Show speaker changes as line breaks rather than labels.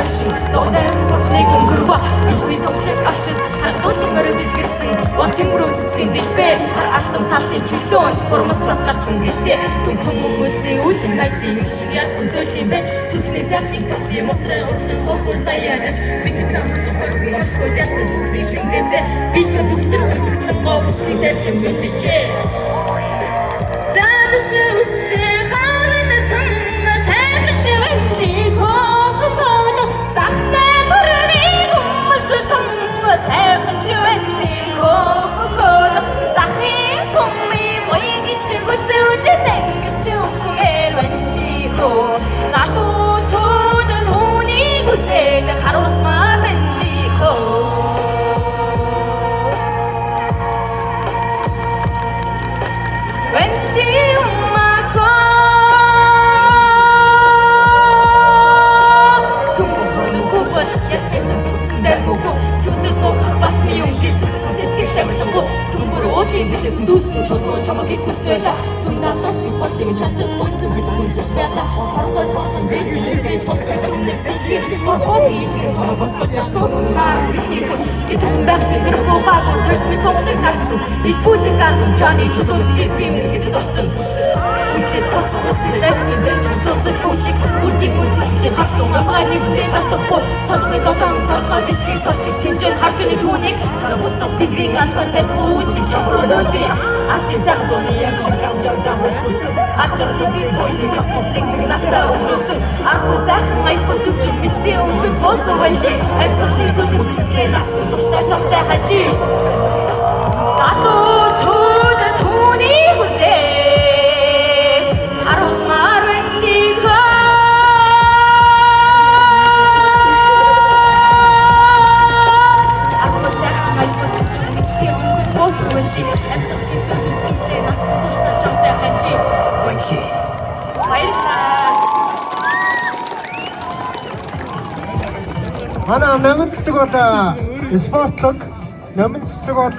ашиг догдор басныг өнгөрва бидний тоглох ашиг хардуулан өрөвдөлгөрсөн усын рүү цэцгийн дэлбээ хар алтан талын чөлөөнд хурмастаас гарсан гэлтэй түн хүмүүцээ үлэн найзын нэг шиг ярхан зөлийн байж түрхнээс яхин кафе мотрэ урлын хохор заяадаж бидний замсан хоргийн орчгой ястан бүгдийг шингээсэ бидний доктор үлдсэн гобсгийн дэлсэн мэдчихээ Билсэн дүүсэн чулуу чамаг ихсвэла зүндаа шиг болсон чаддаг хойсон бид хүнсэж байта оргой тохтон бэлгээс хосдаг үнэрсийг оргой ихэр хормосгож асуунаар итэн бахын гэрбугаа гол бид тоглох харсан итбүлэг гарын чаны чулуу бим гэж тохтон үгүй тоцсон дэвтэр цоцсон тушиг үрдийг үлдсэн хатсан амгааны бүтээн татахгүй цолгой дотон цолгой дэхээс орчих чимжэн харчны түүнийг санаа буцах тэгрийн асаасаа бүшиг чамруу дэби артизан доны ямшигам жадам хүсэн ачаалын боёлыг апортик насаа өрөөсөн аргусах майфон төгчм бичтэй өнгө босовали амьсгалын сүлэг үтгцээ насан тустай чамтай хажи атуу чууд түүний хүзээ
Манай номын цэцэг бол спортлог номын цэцэг бол